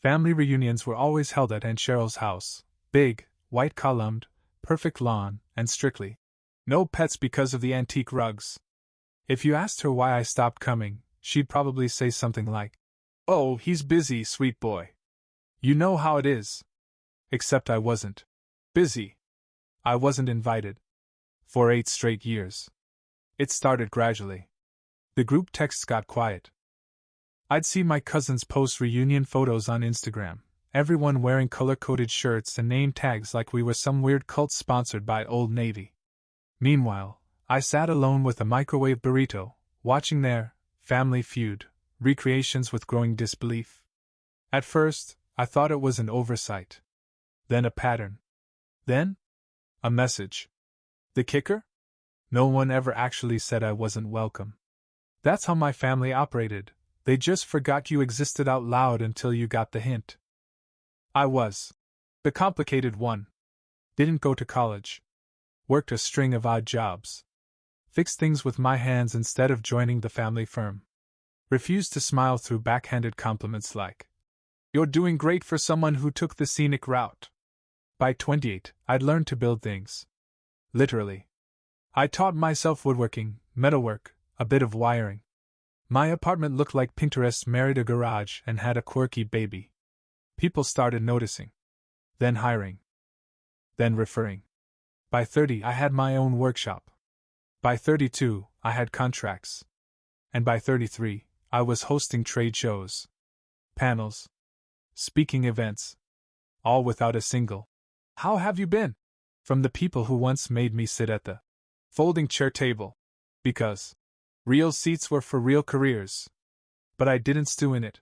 Family reunions were always held at Aunt Cheryl's house. Big, white-columned, perfect lawn, and strictly no pets because of the antique rugs. If you asked her why I stopped coming, she'd probably say something like, "Oh, he's busy, sweet boy. You know how it is." Except I wasn't busy. I wasn't invited. For 8 straight years. It started gradually. The group texts got quiet. I'd see my cousins post reunion photos on Instagram, everyone wearing color-coded shirts and name tags like we were some weird cult sponsored by Old Navy. Meanwhile, I sat alone with a microwave burrito, watching their family feud recreations with growing disbelief. At first, I thought it was an oversight. Then a pattern. Then, a message. The kicker? No one ever actually said I wasn't welcome. That's how my family operated. They just forgot you existed out loud until you got the hint. I was the complicated one. Didn't go to college. Worked a string of odd jobs. Fixed things with my hands instead of joining the family firm. Refused to smile through backhanded compliments like, "You're doing great for someone who took the scenic route." By 28, I'd learned to build things. Literally. I taught myself woodworking, metalwork, a bit of wiring. My apartment looked like Pinterest married a garage and had a quirky baby. People started noticing. Then hiring. Then referring. By 30, I had my own workshop. By 32, I had contracts. And by 33, I was hosting trade shows, panels, speaking events, all without a single "How have you been?" from the people who once made me sit at the folding chair table. Because real seats were for real careers. But I didn't stew in it.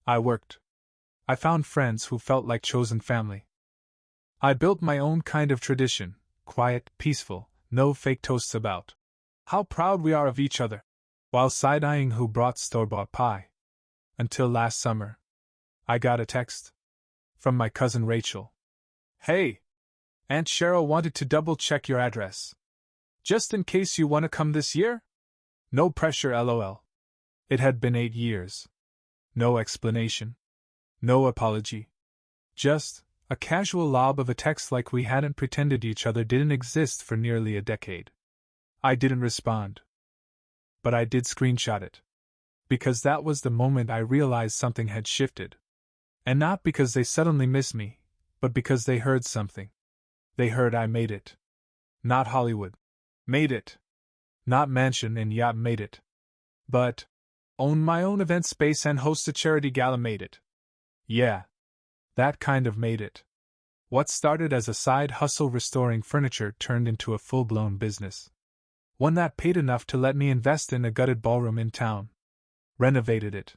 I worked. I found friends who felt like chosen family. I built my own kind of tradition, quiet, peaceful, no fake toasts about how proud we are of each other, while side-eyeing who brought store-bought pie. Until last summer. I got a text from my cousin Rachel. "Hey! Aunt Cheryl wanted to double-check your address. Just in case you want to come this year? No pressure, lol." It had been 8 years. No explanation. No apology. Just a casual lob of a text like we hadn't pretended each other didn't exist for nearly a decade. I didn't respond. But I did screenshot it. Because that was the moment I realized something had shifted. And not because they suddenly missed me, but because they heard something. They heard I made it. Not Hollywood. Made it. Not mansion and yacht made it. But own my own event space and host a charity gala made it. Yeah. That kind of made it. What started as a side hustle restoring furniture turned into a full-blown business. One that paid enough to let me invest in a gutted ballroom in town. Renovated it.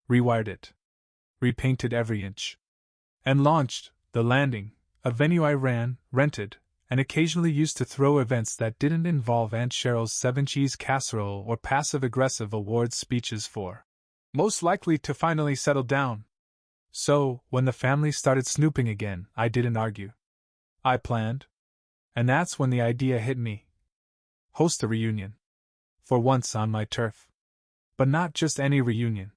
Rewired it. Repainted every inch. And launched The Landing, a venue I ran, rented, and occasionally used to throw events that didn't involve Aunt Cheryl's 7-cheese casserole or passive-aggressive awards speeches for most likely to finally settle down. So, when the family started snooping again, I didn't argue. I planned. And that's when the idea hit me. Host a reunion. For once on my turf. But not just any reunion.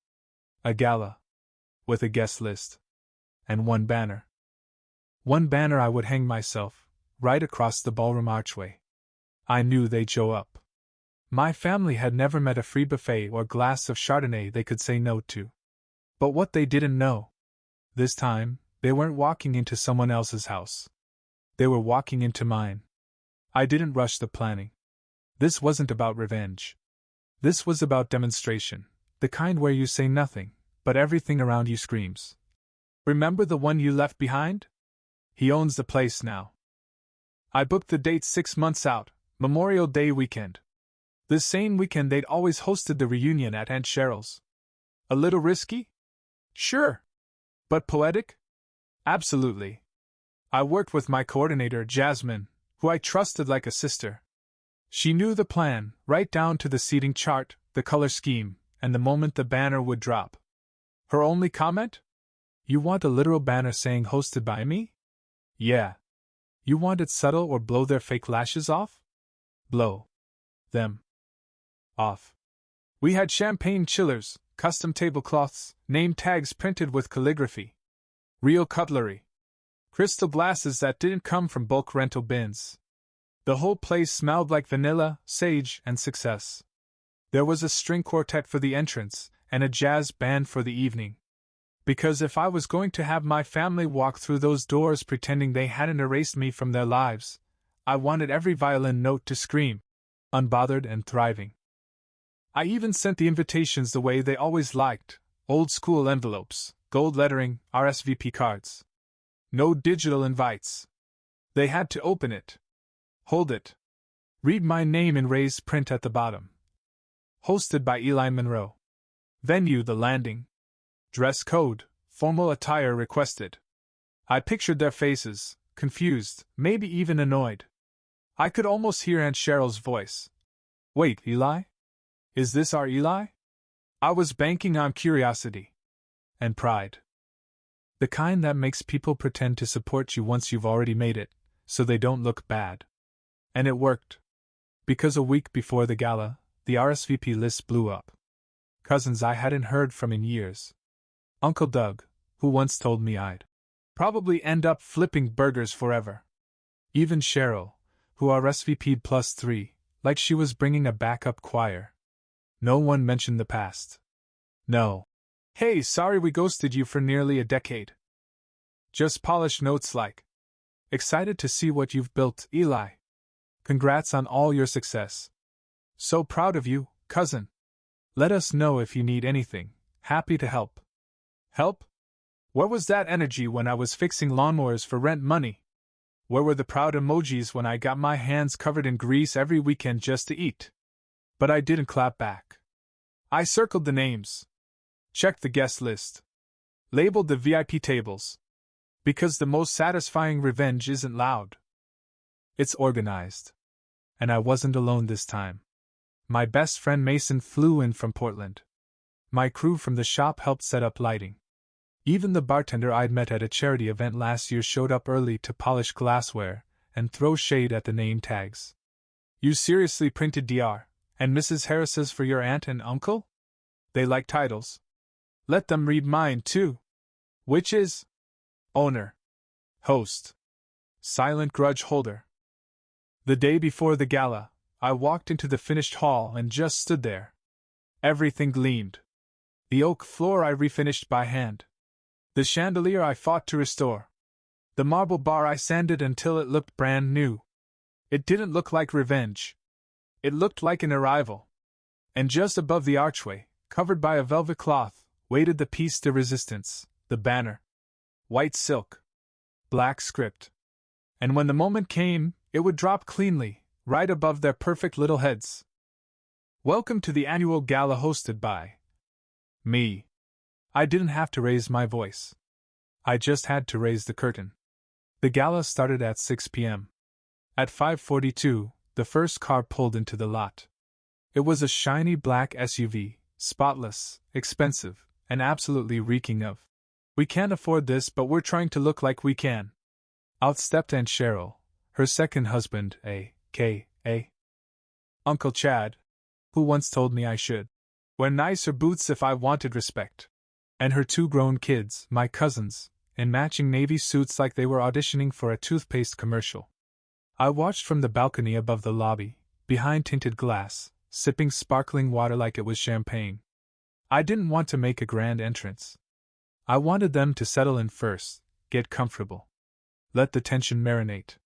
A gala. With a guest list. And one banner. One banner I would hang myself, right across the ballroom archway. I knew they'd show up. My family had never met a free buffet or glass of Chardonnay they could say no to. But what they didn't know. This time, they weren't walking into someone else's house. They were walking into mine. I didn't rush the planning. This wasn't about revenge. This was about demonstration, the kind where you say nothing, but everything around you screams. "Remember the one you left behind? He owns the place now." I booked the date 6 months out, Memorial Day weekend. The same weekend they'd always hosted the reunion at Aunt Cheryl's. A little risky? Sure. But poetic? Absolutely. I worked with my coordinator, Jasmine, who I trusted like a sister. She knew the plan, right down to the seating chart, the color scheme, and the moment the banner would drop. Her only comment? "You want a literal banner saying hosted by me?" Yeah. "You want it subtle or blow their fake lashes off?" Blow them off. We had champagne chillers, custom tablecloths, name tags printed with calligraphy, real cutlery, crystal glasses that didn't come from bulk rental bins. The whole place smelled like vanilla, sage, and success. There was a string quartet for the entrance, and a jazz band for the evening. Because if I was going to have my family walk through those doors pretending they hadn't erased me from their lives, I wanted every violin note to scream, unbothered and thriving. I even sent the invitations the way they always liked, old-school envelopes, gold lettering, RSVP cards. No digital invites. They had to open it. Hold it. Read my name in raised print at the bottom. Hosted by Eli Monroe. Venue: The Landing. Dress code: formal attire requested. I pictured their faces, confused, maybe even annoyed. I could almost hear Aunt Cheryl's voice. Wait, Eli? Is this our Eli? I was banking on curiosity. And pride. The kind that makes people pretend to support you once you've already made it, so they don't look bad. And it worked. Because a week before the gala, the RSVP list blew up. Cousins I hadn't heard from in years. Uncle Doug, who once told me I'd probably end up flipping burgers forever. Even Cheryl, who RSVP'd +3, like she was bringing a backup choir. No one mentioned the past. No. Hey, sorry we ghosted you for nearly a decade. Just polished notes like, excited to see what you've built, Eli. Congrats on all your success. So proud of you, cousin. Let us know if you need anything. Happy to help. Help? Where was that energy when I was fixing lawnmowers for rent money? Where were the proud emojis when I got my hands covered in grease every weekend just to eat? But I didn't clap back. I circled the names. Checked the guest list. Labeled the VIP tables. Because the most satisfying revenge isn't loud. It's organized. And I wasn't alone this time. My best friend Mason flew in from Portland. My crew from the shop helped set up lighting. Even the bartender I'd met at a charity event last year showed up early to polish glassware and throw shade at the name tags. You seriously printed Dr. and Mrs. Harris's for your aunt and uncle? They like titles. Let them read mine too. Which is? Owner. Host. Silent grudge holder. The day before the gala, I walked into the finished hall and just stood there. Everything gleamed. The oak floor I refinished by hand. The chandelier I fought to restore. The marble bar I sanded until it looked brand new. It didn't look like revenge. It looked like an arrival. And just above the archway, covered by a velvet cloth, waited the piece de resistance, the banner. White silk. Black script. And when the moment came, it would drop cleanly, right above their perfect little heads. Welcome to the annual gala hosted by me. I didn't have to raise my voice. I just had to raise the curtain. The gala started at 6 p.m. At 5:42, the first car pulled into the lot. It was a shiny black SUV, spotless, expensive, and absolutely reeking of, we can't afford this, but we're trying to look like we can. Out stepped Aunt Cheryl, her second husband, a.k.a. Uncle Chad, who once told me I should wear nicer boots if I wanted respect. And her two grown kids, my cousins, in matching navy suits like they were auditioning for a toothpaste commercial. I watched from the balcony above the lobby, behind tinted glass, sipping sparkling water like it was champagne. I didn't want to make a grand entrance. I wanted them to settle in first, get comfortable. Let the tension marinate.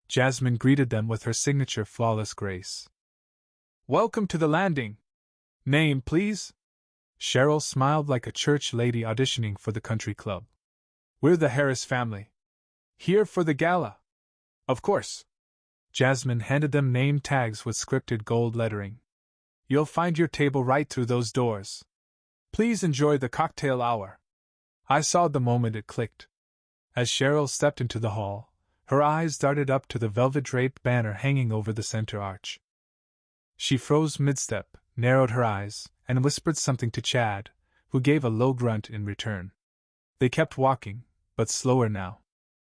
Jasmine greeted them with her signature flawless grace. Welcome to the landing. Name, please? Cheryl smiled like a church lady auditioning for the country club. We're the Harris family. Here for the gala. Of course. Jasmine handed them name tags with scripted gold lettering. You'll find your table right through those doors. Please enjoy the cocktail hour. I saw the moment it clicked. As Cheryl stepped into the hall, her eyes darted up to the velvet draped banner hanging over the center arch. She froze mid-step, narrowed her eyes, and whispered something to Chad, who gave a low grunt in return. They kept walking, but slower now.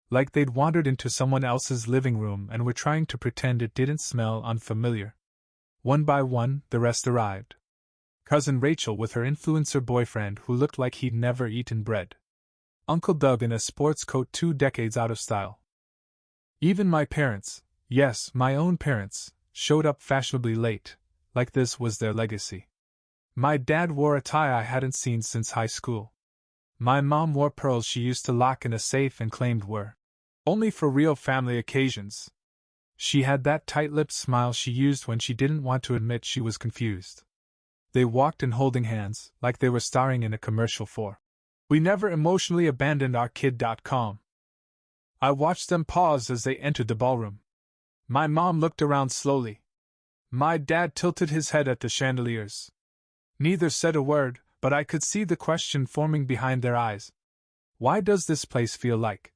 Like they'd wandered into someone else's living room and were trying to pretend it didn't smell unfamiliar. One by one, the rest arrived. Cousin Rachel with her influencer boyfriend who looked like he'd never eaten bread. Uncle Doug in a sports coat 2 decades out of style. Even my parents, yes, my own parents, showed up fashionably late, like this was their legacy. My dad wore a tie I hadn't seen since high school. My mom wore pearls she used to lock in a safe and claimed were only for real family occasions. She had that tight-lipped smile she used when she didn't want to admit she was confused. They walked in holding hands, like they were starring in a commercial for "We never emotionally abandoned our kid.com." I watched them pause as they entered the ballroom. My mom looked around slowly. My dad tilted his head at the chandeliers. Neither said a word, but I could see the question forming behind their eyes. Why does this place feel like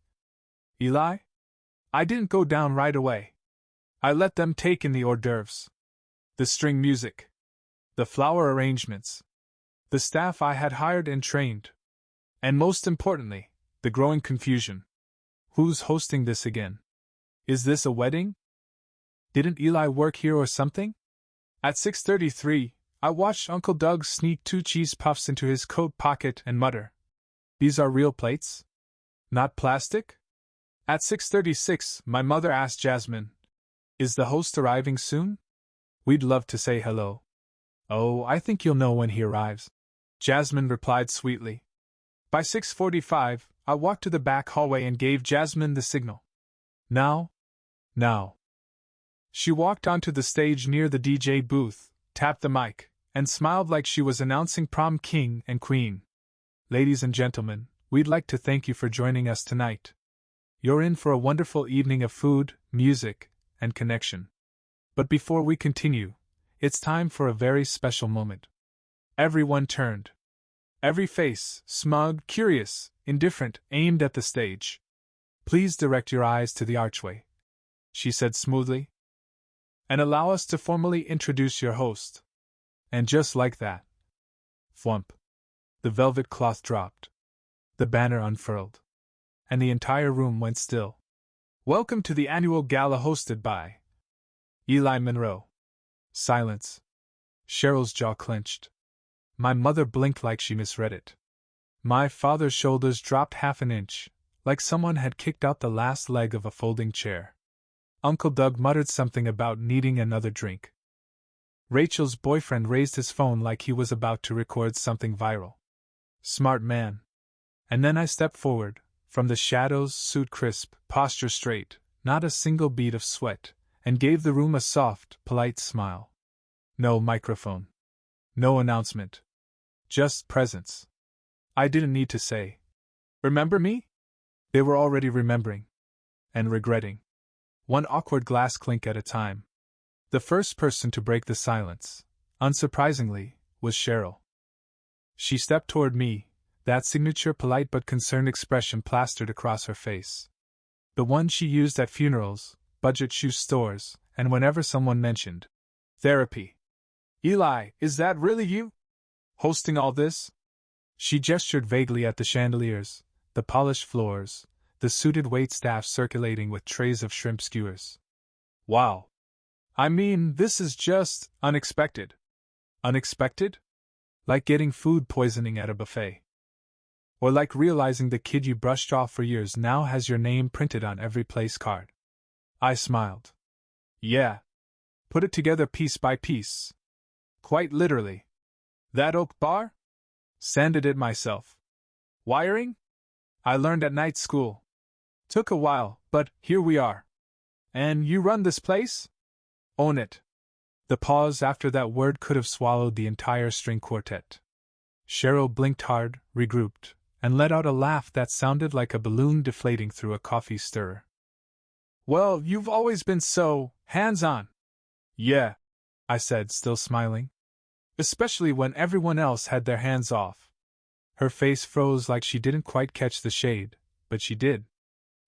Eli? I didn't go down right away. I let them take in the hors d'oeuvres, the string music, the flower arrangements, the staff I had hired and trained, and most importantly, the growing confusion. Who's hosting this again? Is this a wedding? Didn't Eli work here or something? At 6:33, I watched Uncle Doug sneak 2 cheese puffs into his coat pocket and mutter, "These are real plates? Not plastic?" At 6:36, my mother asked Jasmine, "Is the host arriving soon? We'd love to say hello." "Oh, I think you'll know when he arrives," Jasmine replied sweetly. By 6:45, I walked to the back hallway and gave Jasmine the signal. Now. She walked onto the stage near the DJ booth, tapped the mic, and smiled like she was announcing prom king and queen. "Ladies and gentlemen, we'd like to thank you for joining us tonight. You're in for a wonderful evening of food, music, and connection. But before we continue, it's time for a very special moment." Everyone turned. Every face, smug, curious, indifferent, aimed at the stage. "Please direct your eyes to the archway," she said smoothly, "and allow us to formally introduce your host." And just like that, thwump, the velvet cloth dropped, the banner unfurled, and the entire room went still. "Welcome to the annual gala hosted by Eli Monroe." Silence. Cheryl's jaw clenched. My mother blinked like she misread it. My father's shoulders dropped half an inch, like someone had kicked out the last leg of a folding chair. Uncle Doug muttered something about needing another drink. Rachel's boyfriend raised his phone like he was about to record something viral. Smart man. And then I stepped forward, from the shadows, suit crisp, posture straight, not a single bead of sweat, and gave the room a soft, polite smile. No microphone. No announcement. Just presence. I didn't need to say, "Remember me?" They were already remembering. And regretting. One awkward glass clink at a time. The first person to break the silence, unsurprisingly, was Cheryl. She stepped toward me, that signature polite but concerned expression plastered across her face. The one she used at funerals, budget shoe stores, and whenever someone mentioned therapy. "Eli, is that really you? Hosting all this?" She gestured vaguely at the chandeliers, the polished floors, the suited waitstaff circulating with trays of shrimp skewers. "Wow. I mean, this is just unexpected." "Unexpected? Like getting food poisoning at a buffet. Or like realizing the kid you brushed off for years now has your name printed on every place card." I smiled. "Yeah. Put it together piece by piece. Quite literally. That oak bar? Sanded it myself. Wiring? I learned at night school. Took a while, but here we are. And you run this place? Own it." The pause after that word could have swallowed the entire string quartet. Cheryl blinked hard, regrouped, and let out a laugh that sounded like a balloon deflating through a coffee stirrer. "Well, you've always been so hands-on." "Yeah," I said, still smiling. "Especially when everyone else had their hands off." Her face froze like she didn't quite catch the shade, but she did.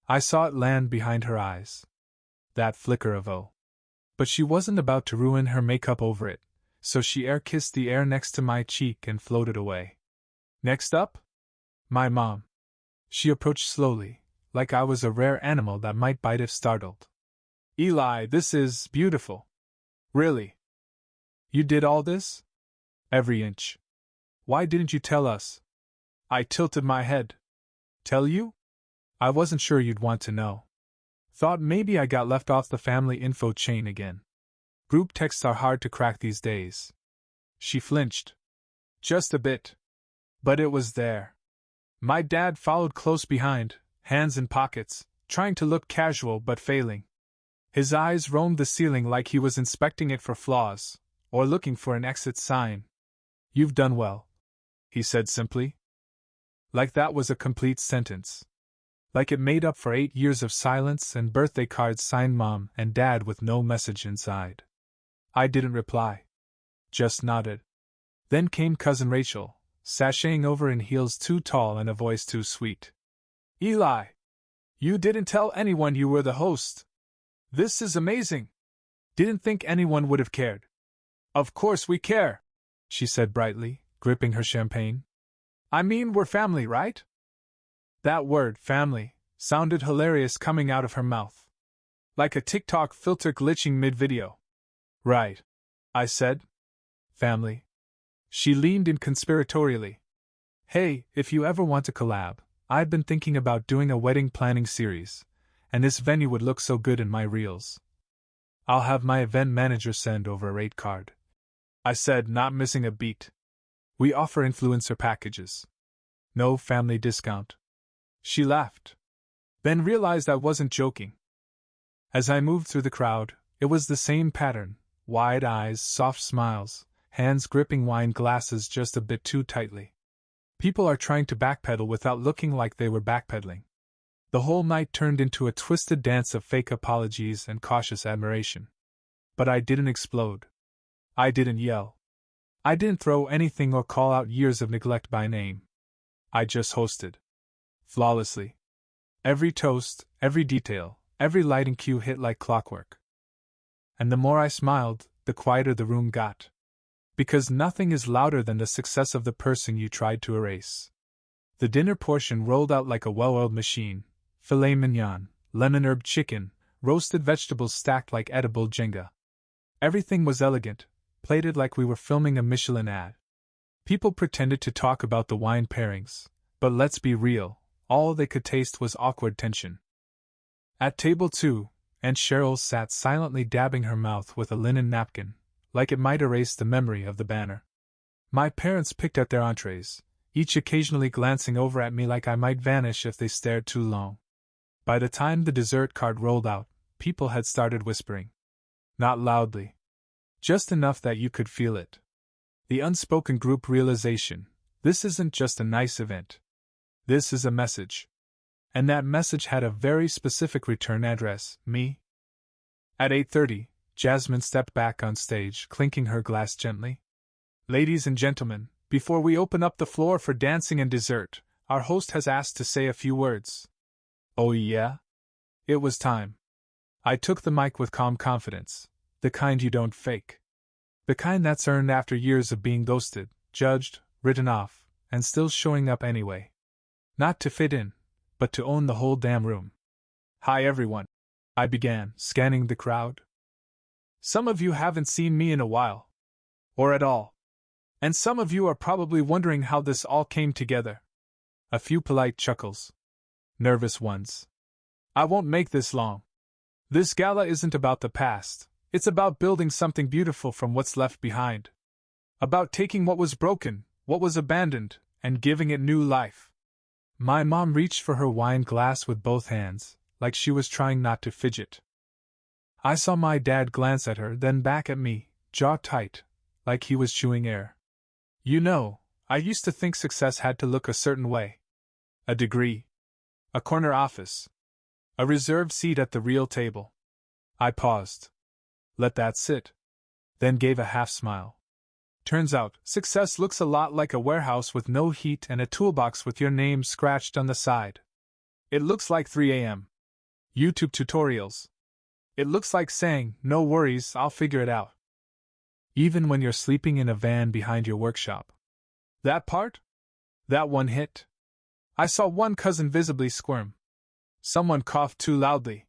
I saw it land behind her eyes. That flicker of oh. But she wasn't about to ruin her makeup over it, so she air-kissed the air next to my cheek and floated away. "Next up? My mom." She approached slowly, like I was a rare animal that might bite if startled. "Eli, this is beautiful. Really? You did all this?" Every inch. Why didn't you tell us? I tilted my head. Tell you? I wasn't sure you'd want to know. Thought maybe I got left off the family info chain again. Group texts are hard to crack these days. She flinched. Just a bit. But it was there. My dad followed close behind, hands in pockets, trying to look casual but failing. His eyes roamed the ceiling like he was inspecting it for flaws, or looking for an exit sign. You've done well, he said simply. Like that was a complete sentence. Like it made up for 8 years of silence and birthday cards signed Mom and Dad with no message inside. I didn't reply. Just nodded. Then came Cousin Rachel, sashaying over in heels too tall and a voice too sweet. Eli! You didn't tell anyone you were the host. This is amazing. Didn't think anyone would have cared. Of course we care, she said brightly, gripping her champagne. I mean, we're family, right? That word, family, sounded hilarious coming out of her mouth. Like a TikTok filter glitching mid-video. Right, I said. Family. She leaned in conspiratorially. Hey, if you ever want to collab, I've been thinking about doing a wedding planning series, and this venue would look so good in my reels. I'll have my event manager send over a rate card, I said, not missing a beat. We offer influencer packages. No family discount. She laughed. Then realized I wasn't joking. As I moved through the crowd, it was the same pattern: wide eyes, soft smiles, hands gripping wine glasses just a bit too tightly. People are trying to backpedal without looking like they were backpedaling. The whole night turned into a twisted dance of fake apologies and cautious admiration. But I didn't explode. I didn't yell. I didn't throw anything or call out years of neglect by name. I just hosted. Flawlessly. Every toast, every detail, every lighting cue hit like clockwork. And the more I smiled, the quieter the room got. Because nothing is louder than the success of the person you tried to erase. The dinner portion rolled out like a well-oiled machine: filet mignon, lemon herb chicken, roasted vegetables stacked like edible Jenga. Everything was elegant, plated like we were filming a Michelin ad. People pretended to talk about the wine pairings, but let's be real, all they could taste was awkward tension. At table 2, Aunt Cheryl sat silently dabbing her mouth with a linen napkin, like it might erase the memory of the banner. My parents picked at their entrees, each occasionally glancing over at me like I might vanish if they stared too long. By the time the dessert card rolled out, people had started whispering. Not loudly. Just enough that you could feel it. The unspoken group realization: this isn't just a nice event. This is a message. And that message had a very specific return address: me. At 8:30, Jasmine stepped back on stage, clinking her glass gently. Ladies and gentlemen, before we open up the floor for dancing and dessert, our host has asked to say a few words. Oh yeah? It was time. I took the mic with calm confidence, the kind you don't fake. The kind that's earned after years of being ghosted, judged, written off, and still showing up anyway. Not to fit in, but to own the whole damn room. Hi everyone, I began, scanning the crowd. Some of you haven't seen me in a while. Or at all. And some of you are probably wondering how this all came together. A few polite chuckles. Nervous ones. I won't make this long. This gala isn't about the past, it's about building something beautiful from what's left behind. About taking what was broken, what was abandoned, and giving it new life. My mom reached for her wine glass with both hands, like she was trying not to fidget. I saw my dad glance at her, then back at me, jaw tight, like he was chewing air. You know, I used to think success had to look a certain way. A degree. A corner office. A reserved seat at the real table. I paused. Let that sit. Then gave a half smile. Turns out, success looks a lot like a warehouse with no heat and a toolbox with your name scratched on the side. It looks like 3 a.m. YouTube tutorials. It looks like saying, no worries, I'll figure it out. Even when you're sleeping in a van behind your workshop. That part? That one hit? I saw one cousin visibly squirm. Someone coughed too loudly.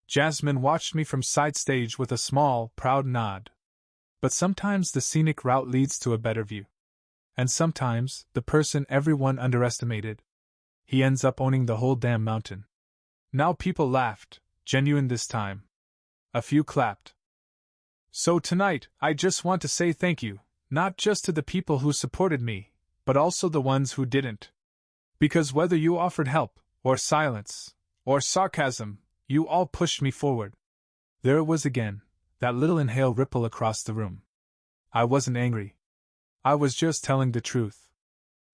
Jasmine watched me from side stage with a small, proud nod. But sometimes the scenic route leads to a better view. And sometimes, the person everyone underestimated, he ends up owning the whole damn mountain. Now people laughed, genuine this time. A few clapped. So tonight, I just want to say thank you, not just to the people who supported me, but also the ones who didn't. Because whether you offered help, or silence, or sarcasm, you all pushed me forward. There it was again, that little inhale ripple across the room. I wasn't angry. I was just telling the truth.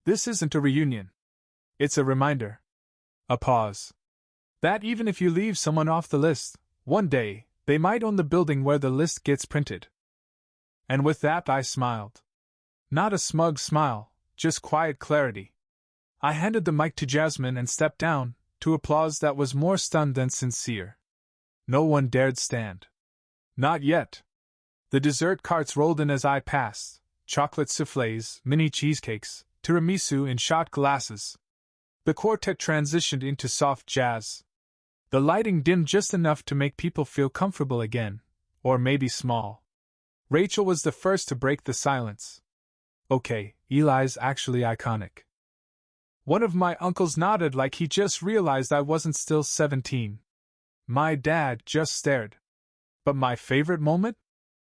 This isn't a reunion. It's a reminder. A pause. That even if you leave someone off the list, one day, they might own the building where the list gets printed. And with that I smiled. Not a smug smile, just quiet clarity. I handed the mic to Jasmine and stepped down, to applause that was more stunned than sincere. No one dared stand. Not yet. The dessert carts rolled in as I passed, chocolate soufflés, mini cheesecakes, tiramisu in shot glasses. The quartet transitioned into soft jazz. The lighting dimmed just enough to make people feel comfortable again, or maybe small. Rachel was the first to break the silence. Okay, Eli's actually iconic. One of my uncles nodded like he just realized I wasn't still 17. My dad just stared. But my favorite moment?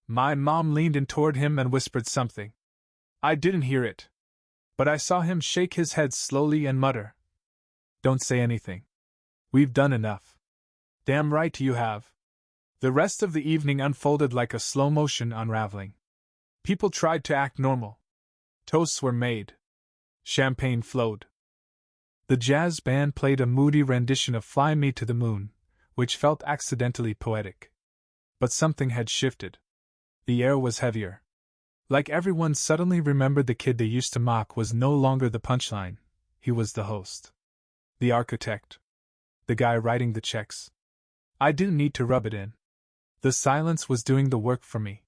My mom leaned in toward him and whispered something. I didn't hear it. But I saw him shake his head slowly and mutter. Don't say anything. We've done enough. Damn right you have. The rest of the evening unfolded like a slow-motion unraveling. People tried to act normal. Toasts were made. Champagne flowed. The jazz band played a moody rendition of Fly Me to the Moon, which felt accidentally poetic. But something had shifted. The air was heavier. Like everyone suddenly remembered the kid they used to mock was no longer the punchline, he was the host. The architect. The guy writing the checks. I didn't need to rub it in. The silence was doing the work for me.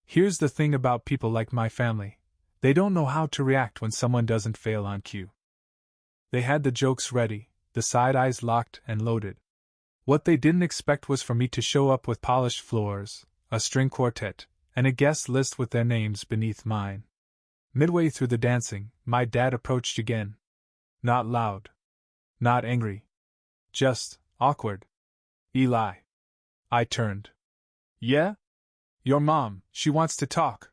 Here's the thing about people like my family. They don't know how to react when someone doesn't fail on cue. They had the jokes ready, the side eyes locked and loaded. What they didn't expect was for me to show up with polished floors, a string quartet, and a guest list with their names beneath mine. Midway through the dancing, my dad approached again. Not loud. Not angry. Just awkward. Eli. I turned. Yeah? Your mom, she wants to talk.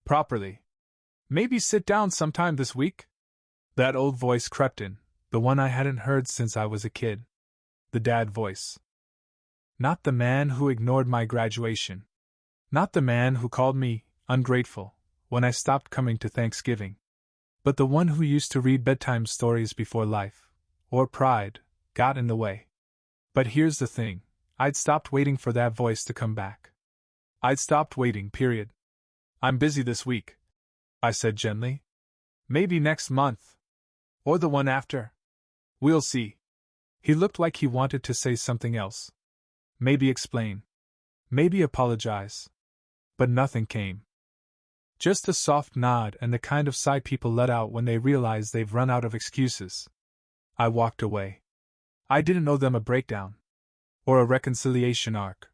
Properly. Maybe sit down sometime this week? That old voice crept in, the one I hadn't heard since I was a kid. The dad voice. Not the man who ignored my graduation. Not the man who called me ungrateful when I stopped coming to Thanksgiving. But the one who used to read bedtime stories before life, or pride, got in the way. But here's the thing, I'd stopped waiting for that voice to come back. I'd stopped waiting, period. I'm busy this week, I said gently. Maybe next month. Or the one after. We'll see. He looked like he wanted to say something else. Maybe explain. Maybe apologize. But nothing came. Just a soft nod and the kind of sigh people let out when they realize they've run out of excuses. I walked away. I didn't owe them a breakdown. Or a reconciliation arc.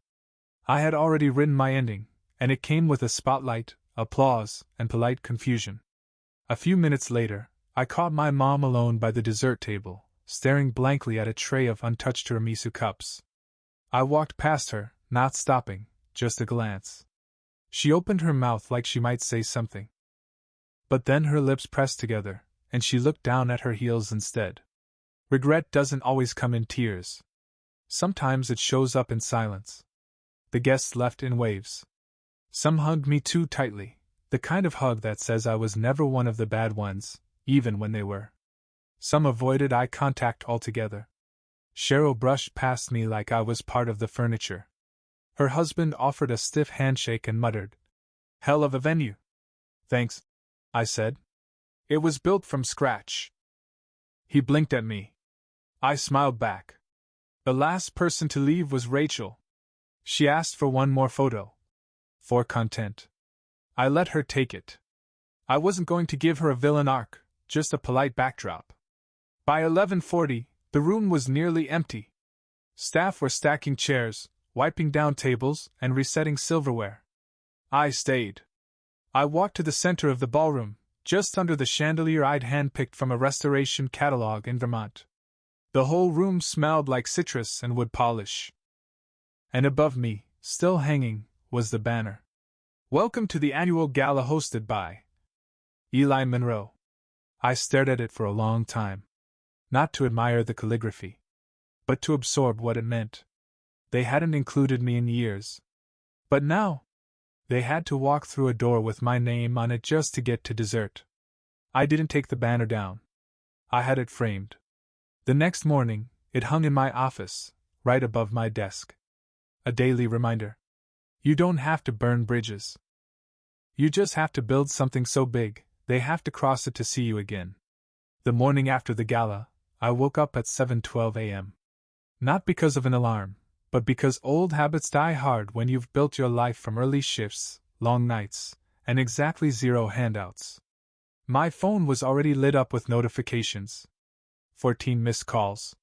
I had already written my ending, and it came with a spotlight, applause, and polite confusion. A few minutes later, I caught my mom alone by the dessert table, staring blankly at a tray of untouched tiramisu cups. I walked past her, not stopping, just a glance. She opened her mouth like she might say something. But then her lips pressed together, and she looked down at her heels instead. Regret doesn't always come in tears. Sometimes it shows up in silence. The guests left in waves. Some hugged me too tightly, the kind of hug that says I was never one of the bad ones, even when they were. Some avoided eye contact altogether. Cheryl brushed past me like I was part of the furniture. Her husband offered a stiff handshake and muttered, "Hell of a venue." "Thanks," I said. "It was built from scratch." He blinked at me. I smiled back. The last person to leave was Rachel. She asked for one more photo. For content. I let her take it. I wasn't going to give her a villain arc, just a polite backdrop. By 11:40, the room was nearly empty. Staff were stacking chairs, wiping down tables, and resetting silverware. I stayed. I walked to the center of the ballroom, just under the chandelier I'd handpicked from a restoration catalog in Vermont. The whole room smelled like citrus and wood polish. And above me, still hanging, was the banner. Welcome to the annual gala hosted by Eli Monroe. I stared at it for a long time. Not to admire the calligraphy, but to absorb what it meant. They hadn't included me in years. But now, they had to walk through a door with my name on it just to get to dessert. I didn't take the banner down. I had it framed. The next morning, it hung in my office, right above my desk. A daily reminder. You don't have to burn bridges. You just have to build something so big, they have to cross it to see you again. The morning after the gala, I woke up at 7:12 a.m. Not because of an alarm, but because old habits die hard when you've built your life from early shifts, long nights, and exactly 0 handouts. My phone was already lit up with notifications. 14 missed calls.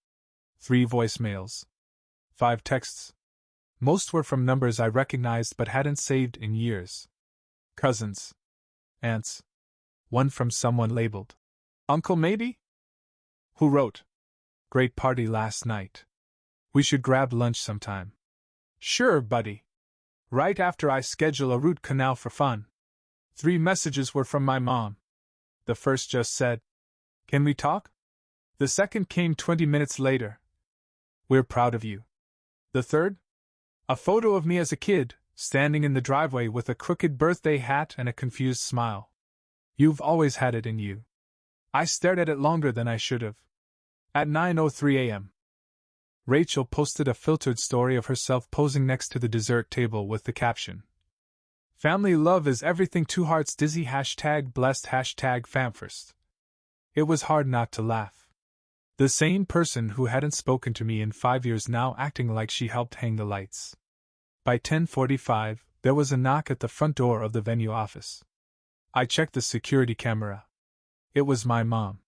3 voicemails. 5 texts. Most were from numbers I recognized but hadn't saved in years. Cousins. Aunts. One from someone labeled Uncle maybe? Who wrote, "Great party last night. We should grab lunch sometime." Sure, buddy. Right after I schedule a root canal for fun. 3 messages were from my mom. The first just said, "Can we talk?" The second came 20 minutes later. "We're proud of you." The third? A photo of me as a kid, standing in the driveway with a crooked birthday hat and a confused smile. "You've always had it in you." I stared at it longer than I should have. At 9:03 a.m. Rachel posted a filtered story of herself posing next to the dessert table with the caption, "Family love is everything, 2 hearts dizzy, #blessed, #famfirst." It was hard not to laugh. The same person who hadn't spoken to me in 5 years now acting like she helped hang the lights. By 10:45, there was a knock at the front door of the venue office. I checked the security camera. It was my mom.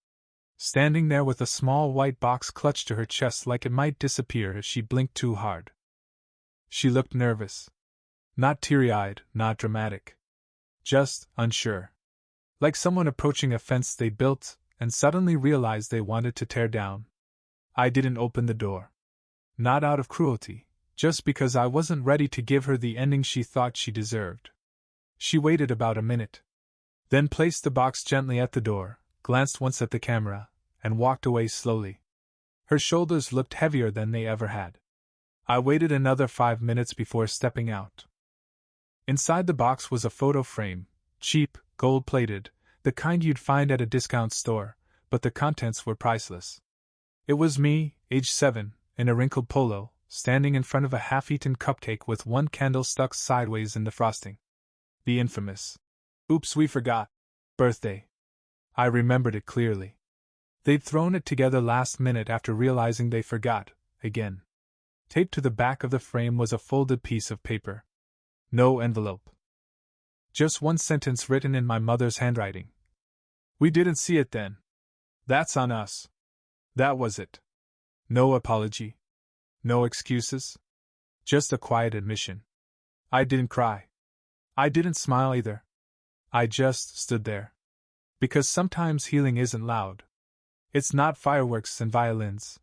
Standing there with a small white box clutched to her chest like it might disappear if she blinked too hard. She looked nervous. Not teary-eyed, not dramatic. Just unsure. Like someone approaching a fence they built and suddenly realized they wanted to tear down. I didn't open the door. Not out of cruelty, just because I wasn't ready to give her the ending she thought she deserved. She waited about a minute. Then placed the box gently at the door, glanced once at the camera, and walked away slowly. Her shoulders looked heavier than they ever had. I waited another 5 minutes before stepping out. Inside the box was a photo frame, cheap, gold-plated, the kind you'd find at a discount store, but the contents were priceless. It was me, age 7, in a wrinkled polo, standing in front of a half-eaten cupcake with one candle stuck sideways in the frosting. The infamous, "Oops, we forgot," birthday. I remembered it clearly. They'd thrown it together last minute after realizing they forgot, again. Taped to the back of the frame was a folded piece of paper. No envelope. Just one sentence written in my mother's handwriting. "We didn't see it then. That's on us." That was it. No apology. No excuses. Just a quiet admission. I didn't cry. I didn't smile either. I just stood there. Because sometimes healing isn't loud. It's not fireworks and violins.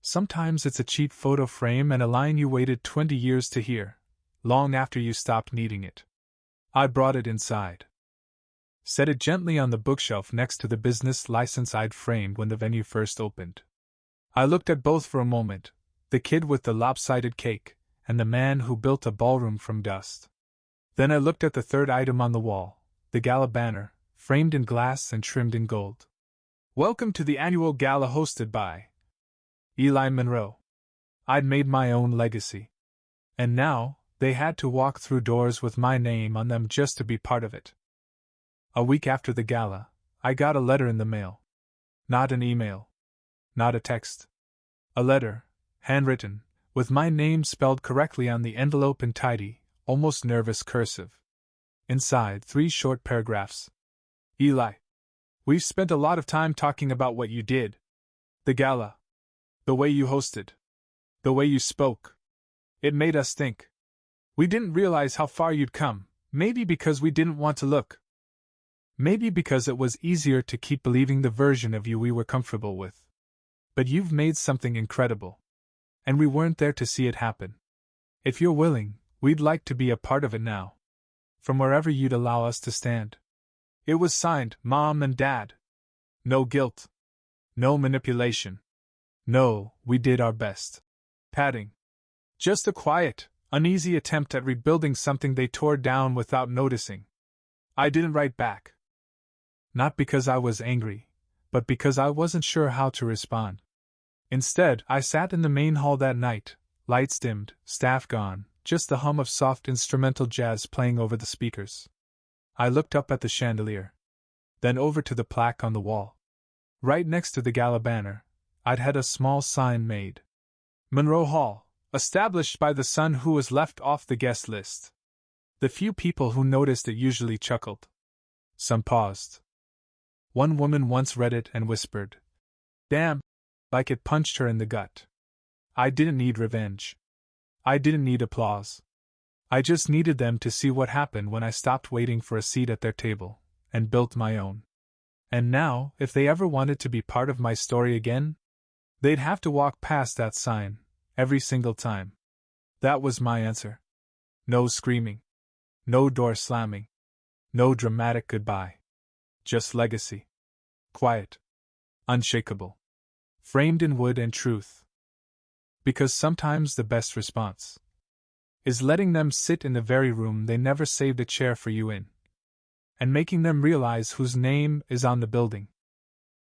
Sometimes it's a cheap photo frame and a line you waited 20 years to hear, long after you stopped needing it. I brought it inside. Set it gently on the bookshelf next to the business license I'd framed when the venue first opened. I looked at both for a moment, the kid with the lopsided cake, and the man who built a ballroom from dust. Then I looked at the third item on the wall, the gala banner, framed in glass and trimmed in gold. "Welcome to the annual gala hosted by Eli Monroe." I'd made my own legacy. And now, they had to walk through doors with my name on them just to be part of it. A week after the gala, I got a letter in the mail. Not an email. Not a text. A letter, handwritten, with my name spelled correctly on the envelope in tidy, almost nervous cursive. Inside, 3 short paragraphs. "Eli, we've spent a lot of time talking about what you did. The gala. The way you hosted. The way you spoke. It made us think. We didn't realize how far you'd come, Maybe because we didn't want to look. Maybe because it was easier to keep believing the version of you we were comfortable with. But you've made something incredible. And we weren't there to see it happen. If you're willing, we'd like to be a part of it now. From wherever you'd allow us to stand. It was signed, Mom and Dad. No guilt. No manipulation. No, we did our best. Patting. Just a quiet, uneasy attempt at rebuilding something they tore down without noticing. I didn't write back. Not because I was angry, but because I wasn't sure how to respond. Instead, I sat in the main hall that night, lights dimmed, staff gone, just the hum of soft instrumental jazz playing over the speakers. I looked up at the chandelier. Then over to the plaque on the wall. Right next to the gala banner, I'd had a small sign made. Monroe Hall, established by the son who was left off the guest list. The few people who noticed it usually chuckled. Some paused. One woman once read it and whispered, "Damn," like it punched her in the gut. I didn't need revenge. I didn't need applause. I just needed them to see what happened when I stopped waiting for a seat at their table, and built my own. And now, if they ever wanted to be part of my story again, they'd have to walk past that sign, every single time. That was my answer. No screaming. No door slamming. No dramatic goodbye. Just legacy. Quiet. Unshakable. Framed in wood and truth. Because sometimes the best response is letting them sit in the very room they never saved a chair for you in, and making them realize whose name is on the building.